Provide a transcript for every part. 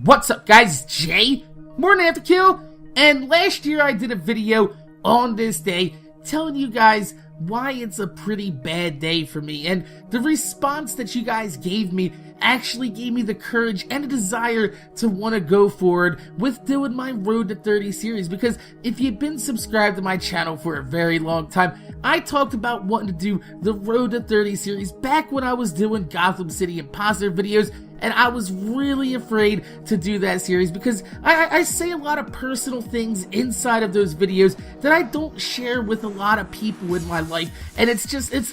What's up, guys? It's Jay, MorninAfterKill, and last year I did a video on this day telling you guys why it's a pretty bad day for me, and the response that you guys gave me actually gave me the courage and a desire to want to go forward with doing my Road to 30 series, because if you've been subscribed to my channel for a very long time, I talked about wanting to do the Road to 30 series back when I was doing Gotham City Imposter videos, and I was really afraid to do that series because I say a lot of personal things inside of those videos that I don't share with a lot of people in my life, and it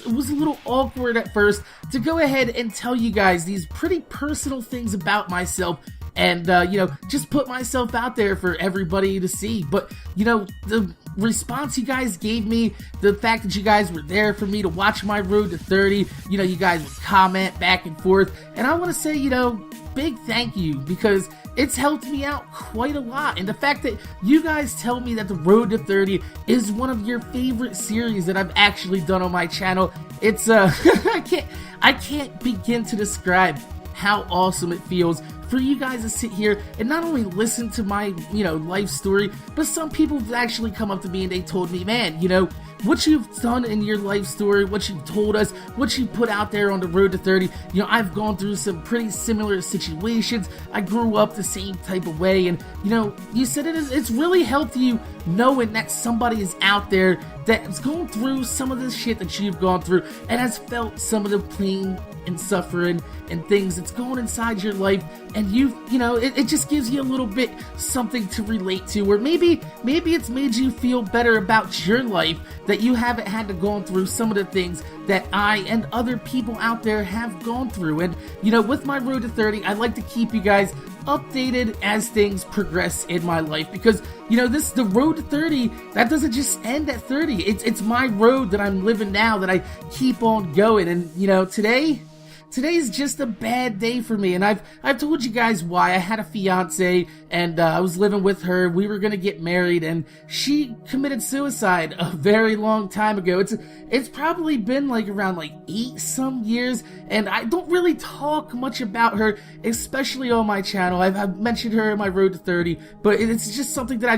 was a little awkward at first to go ahead and tell you guys these pretty personal things about myself and, just put myself out there for everybody to see. But, the response you guys gave me, the fact that you guys were there for me to watch my Road to 30, you guys would comment back and forth, and I want to say, big thank you, because it's helped me out quite a lot. And the fact that you guys tell me that the Road to 30 is one of your favorite series that I've actually done on my channel, it's I can't begin to describe how awesome it feels for you guys to sit here and not only listen to my, life story, but some people have actually come up to me and they told me, man, what you've done in your life story, what you've told us, what you put out there on the Road to 30, I've gone through some pretty similar situations. I grew up the same type of way, and, you said it's really helped you knowing that somebody is out there that's going through some of the shit that you've gone through and has felt some of the pain and suffering and things that's going inside your life, and it just gives you a little bit something to relate to, or maybe it's made you feel better about your life, that you haven't had to go through some of the things that I and other people out there have gone through. And with my Road to 30, I like to keep you guys updated as things progress in my life, because the Road to 30, that doesn't just end at 30. It's my road that I'm living now, that I keep on going. And today's just a bad day for me, and I've told you guys why. I had a fiance, and I was living with her. We were gonna get married, and she committed suicide a very long time ago. It's probably been around 8 some years, and I don't really talk much about her, especially on my channel. I've mentioned her in my Road to 30, but it's just something that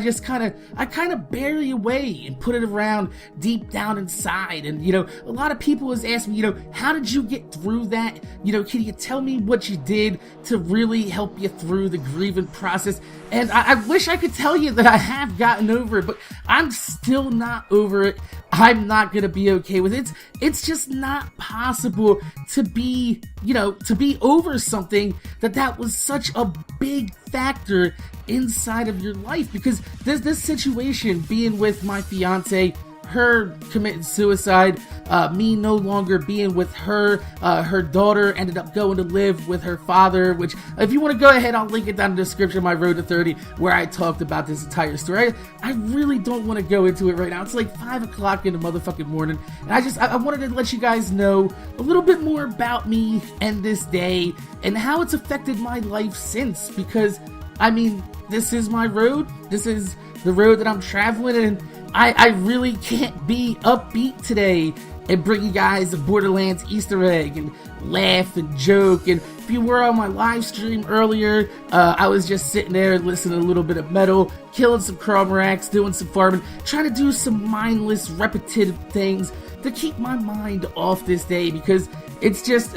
I kind of bury away and put it around deep down inside. And a lot of people has asked me, how did you get through that? Can you tell me what you did to really help you through the grieving process? And I wish I could tell you that I have gotten over it, but I'm still not over it. I'm not gonna be okay with it. It's just not possible to be over something that was such a big factor inside of your life, because there's this situation being with my fiance, her committing suicide, me no longer being with her, her daughter ended up going to live with her father, which, if you want to go ahead, I'll link it down in the description of my Road to 30, where I talked about this entire story. I really don't want to go into it right now. It's 5 o'clock in the motherfucking morning, and I wanted to let you guys know a little bit more about me and this day, and how it's affected my life since, because, this is my road, this is the road that I'm traveling, and I really can't be upbeat today and bring you guys a Borderlands Easter egg and laugh and joke. And if you were on my live stream earlier, I was just sitting there listening to a little bit of metal, killing some Cromoracks, doing some farming, trying to do some mindless, repetitive things to keep my mind off this day, because it's just...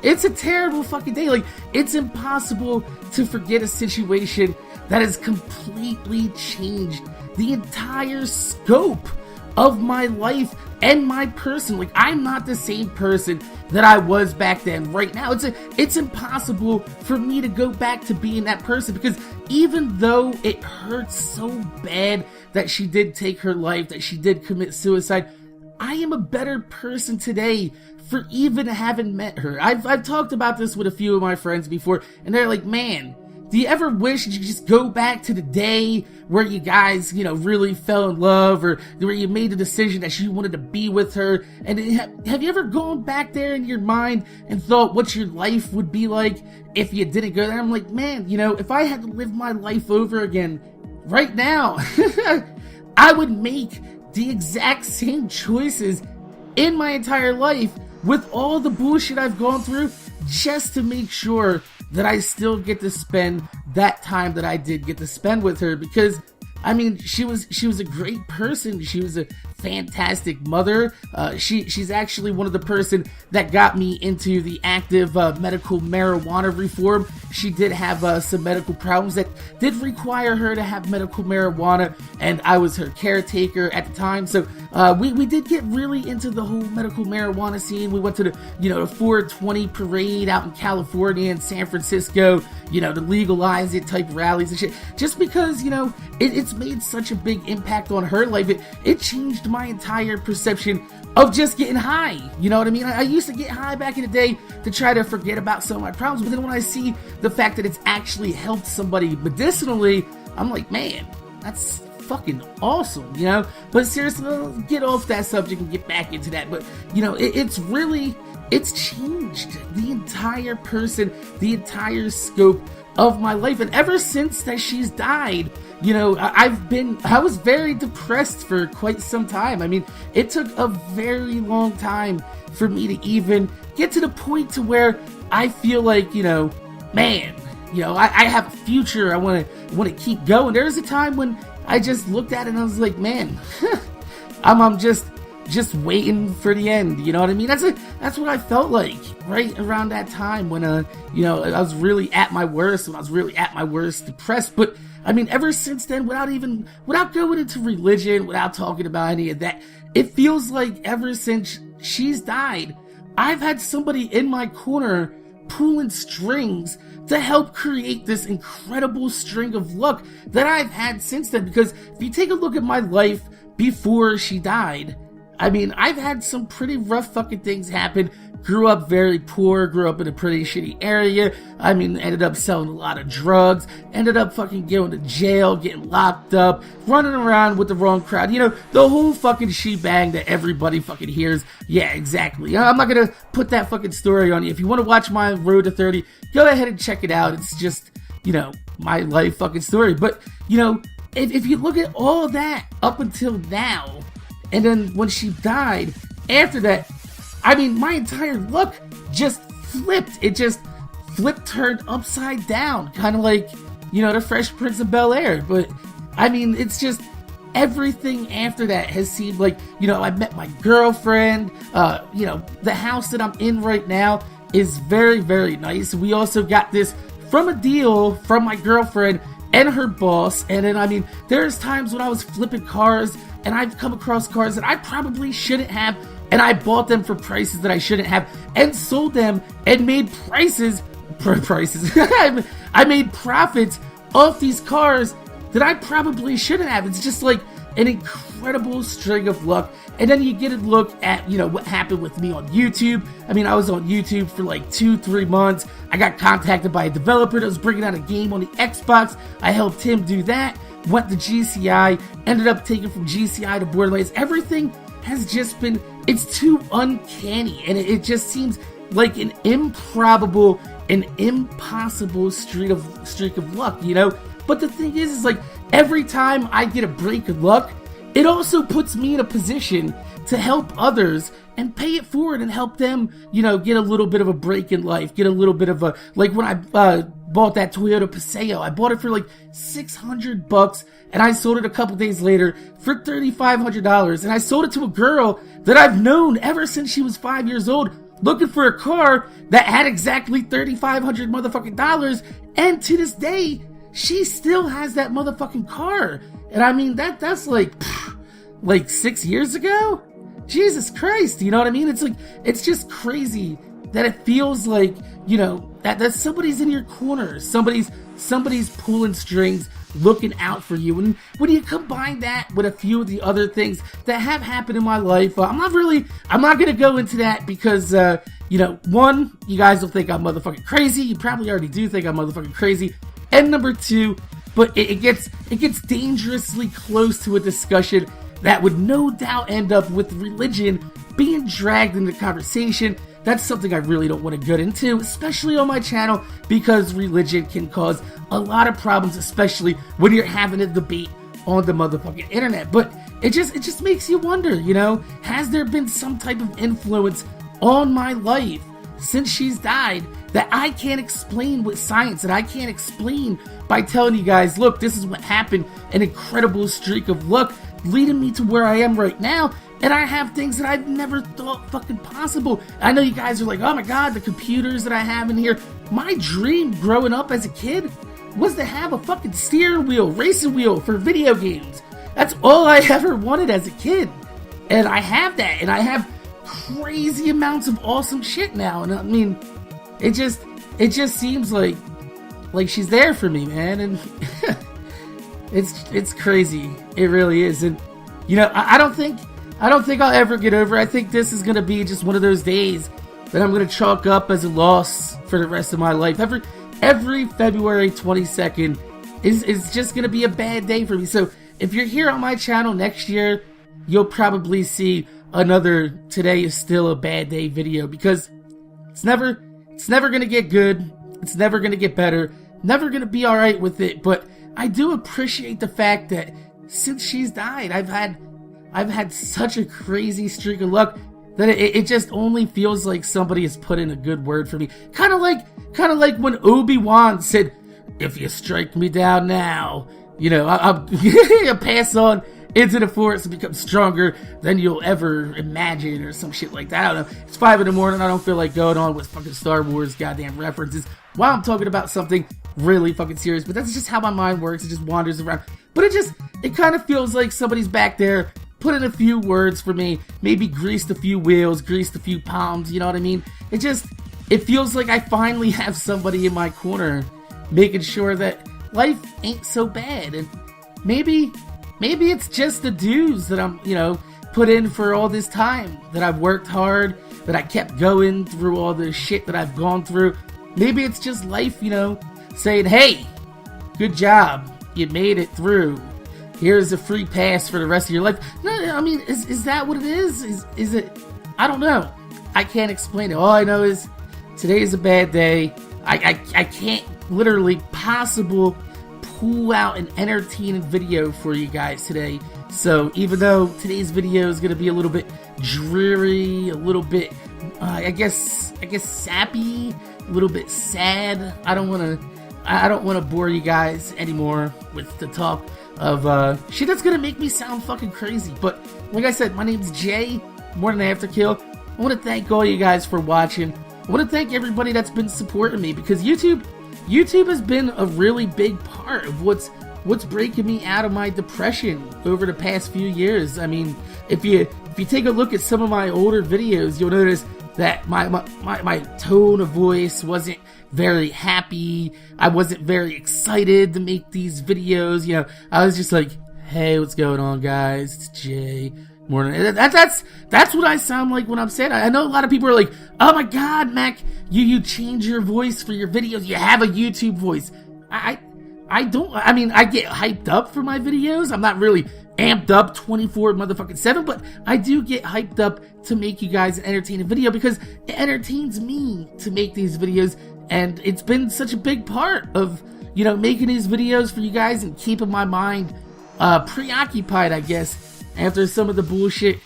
it's a terrible fucking day. It's impossible to forget a situation that has completely changed the entire scope of my life and my person. I'm not the same person that I was back then. Right now, it's impossible for me to go back to being that person, because even though it hurts so bad that she did take her life, that she did commit suicide, I am a better person today for even having met her. I've talked about this with a few of my friends before, and they're like, man, do you ever wish you could just go back to the day where you guys, really fell in love, or where you made the decision that you wanted to be with her? And have you ever gone back there in your mind and thought what your life would be like if you didn't go there? I'm like, man, if I had to live my life over again right now, I would make the exact same choices in my entire life with all the bullshit I've gone through, just to make sure that I still get to spend that time that I did get to spend with her, because I mean, she was a great person. She was a fantastic mother. She's actually one of the person that got me into the active medical marijuana reform. She did have some medical problems that did require her to have medical marijuana, and I was her caretaker at the time. So we did get really into the whole medical marijuana scene. We went to the the 420 parade out in California and San Francisco, to legalize it type rallies and shit. Just because it's made such a big impact on her life. It changed my entire perception of just getting high. You know what I mean? I used to get high back in the day to try to forget about some of my problems, but then when I see the fact that it's actually helped somebody medicinally, I'm like, man, that's fucking awesome, But seriously, let's get off that subject and get back into that. But it's changed the entire person, the entire scope of my life. And ever since that she's died, I was very depressed for quite some time. I mean, it took a very long time for me to even get to the point to where I feel like, man, I have a future. I want to keep going. There was a time when I just looked at it and I was like, man, I'm just waiting for the end. You know what I mean? That's what I felt like right around that time when I was really at my worst, depressed. But I mean, ever since then, without going into religion, without talking about any of that, it feels like ever since she's died, I've had somebody in my corner pulling strings to help create this incredible string of luck that I've had since then. Because if you take a look at my life before she died, I mean, I've had some pretty rough fucking things happen. Grew up very poor, grew up in a pretty shitty area. I mean, ended up selling a lot of drugs, ended up fucking going to jail, getting locked up, running around with the wrong crowd. The whole fucking shebang that everybody fucking hears. Yeah, exactly. I'm not gonna put that fucking story on you. If you want to watch my Road to 30, go ahead and check it out. It's just, my life fucking story. But, if you look at all of that up until now, and then when she died, after that, I mean, my entire luck just flipped. It just turned upside down. Kind of like, the Fresh Prince of Bel-Air. But, I mean, it's just everything after that has seemed like, I met my girlfriend. The house that I'm in right now is very, very nice. We also got this from a deal from my girlfriend and her boss. And then, I mean, there's times when I was flipping cars and I've come across cars that I probably shouldn't have, and I bought them for prices that I shouldn't have, and sold them and made prices. I made profits off these cars that I probably shouldn't have. It's just like an incredible string of luck. And then you get a look at, what happened with me on YouTube. I mean, I was on YouTube for like 2-3 months. I got contacted by a developer that was bringing out a game on the Xbox. I helped him do that. Went to GCI, ended up taking from GCI to Borderlands. Everything has just been, it's too uncanny, and it just seems like an improbable, an impossible streak of luck, But the thing is like, every time I get a break of luck, it also puts me in a position to help others and pay it forward and help them, get a little bit of a break in life, get a little bit of a, like when I bought that Toyota Paseo, I bought it for like $600 and I sold it a couple days later for $3,500, and I sold it to a girl that I've known ever since she was 5 years old, looking for a car that had exactly $3,500 motherfucking dollars, and to this day, she still has that motherfucking car. And I mean, that's like 6 years ago? Jesus Christ, you know what I mean? It's like, it's just crazy that it feels like, that somebody's in your corner, somebody's pulling strings, looking out for you. And when you combine that with a few of the other things that have happened in my life, I'm not gonna go into that because, one, you guys will think I'm motherfucking crazy. You probably already do think I'm motherfucking crazy. And number two, but it gets dangerously close to a discussion that would no doubt end up with religion being dragged into conversation. That's something I really don't want to get into, especially on my channel, because religion can cause a lot of problems, especially when you're having a debate on the motherfucking internet. But it just makes you wonder, has there been some type of influence on my life since she's died that I can't explain with science, that I can't explain by telling you guys, look, this is what happened, an incredible streak of luck leading me to where I am right now, and I have things that I've never thought fucking possible. I know you guys are like, oh my god, the computers that I have in here. My dream growing up as a kid was to have a fucking steering wheel, racing wheel for video games. That's all I ever wanted as a kid. And I have that, and I have crazy amounts of awesome shit now. And I mean, it just seems like she's there for me, man. And it's crazy. It really is. And you know, I don't think I'll ever get over it. I think this is gonna be just one of those days that I'm gonna chalk up as a loss for the rest of my life. Every February 22nd is just gonna be a bad day for me. So if you're here on my channel next year, you'll probably see another "Today is still a bad day" video, because it's never gonna get good. It's never gonna get better. Never gonna be alright with it. But I do appreciate the fact that since she's died, I've had such a crazy streak of luck that it just only feels like somebody has put in a good word for me. Kind of like when Obi-Wan said, "If you strike me down now, you know, I'll pass on into the force and become stronger than you'll ever imagine," or some shit like that. I don't know. It's 5 in the morning. I don't feel like going on with fucking Star Wars goddamn references while I'm talking about something really fucking serious. But that's just how my mind works. It just wanders around. But it kind of feels like somebody's back there, put in a few words for me, maybe greased a few wheels, greased a few palms, you know what I mean? It feels like I finally have somebody in my corner making sure that life ain't so bad. And maybe it's just the dues that I'm, you know, put in for all this time, that I've worked hard, that I kept going through all the shit that I've gone through. Maybe it's just life, you know, saying, hey, good job, you made it through. Here's a free pass for the rest of your life. No, I mean, is that what it is? Is it? I don't know. I can't explain it. All I know is today is a bad day. I can't literally possibly pull out an entertaining video for you guys today. So even though today's video is going to be a little bit dreary, a little bit, I guess sappy, a little bit sad. I don't want to bore you guys anymore with the talk of shit that's gonna make me sound fucking crazy. But like I said, my name's Jay, MorninAfterKill. I want to thank all you guys for watching. I want to thank everybody that's been supporting me, because YouTube has been a really big part of what's breaking me out of my depression over the past few years. I mean, if you take a look at some of my older videos, you'll notice that my tone of voice wasn't very happy. I wasn't very excited to make these videos. You know, I was just like, hey, what's going on, guys? It's Jay. Morning. That's what I sound like when I'm sad. I know a lot of people are like, oh my god, Mac, you change your voice for your videos. You have a YouTube voice. I don't. I mean, I get hyped up for my videos. I'm not really amped up 24/7, but I do get hyped up to make you guys an entertaining video, because it entertains me to make these videos. And it's been such a big part of, you know, making these videos for you guys and keeping my mind preoccupied, I guess, after some of the bullshit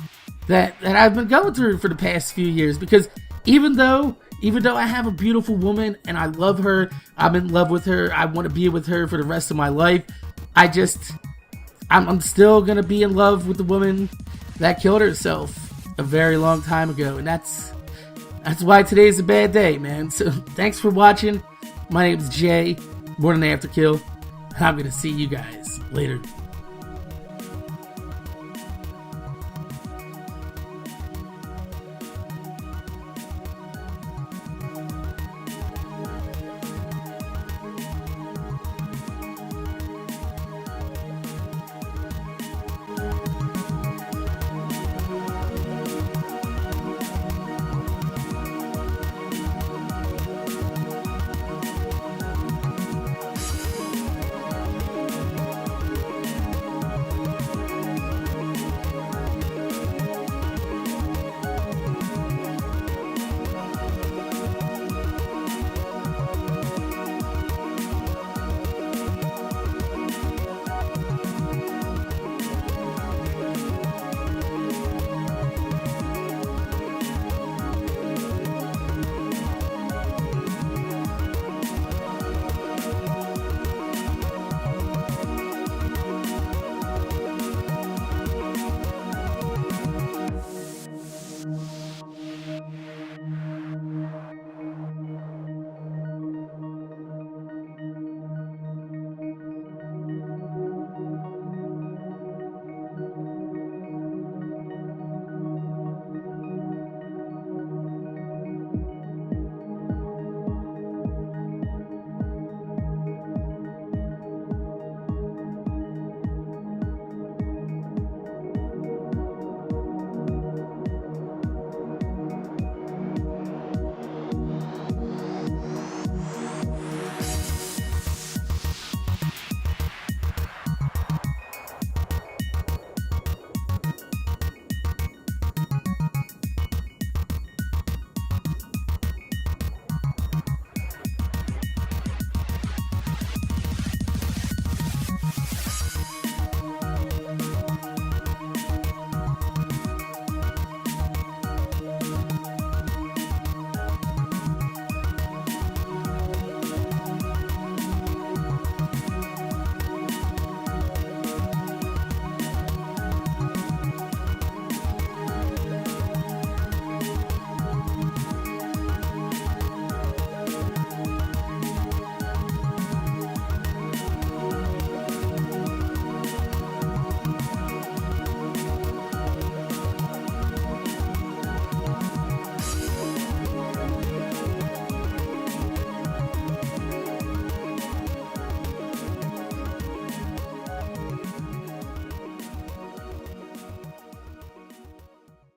that I've been going through for the past few years. Because even though I have a beautiful woman and I love her, I'm in love with her, I want to be with her for the rest of my life, I'm still gonna be in love with the woman that killed herself a very long time ago. And that's why today's a bad day, man. So thanks for watching. My name's Jay, MorninAfterKill. I'm gonna see you guys later.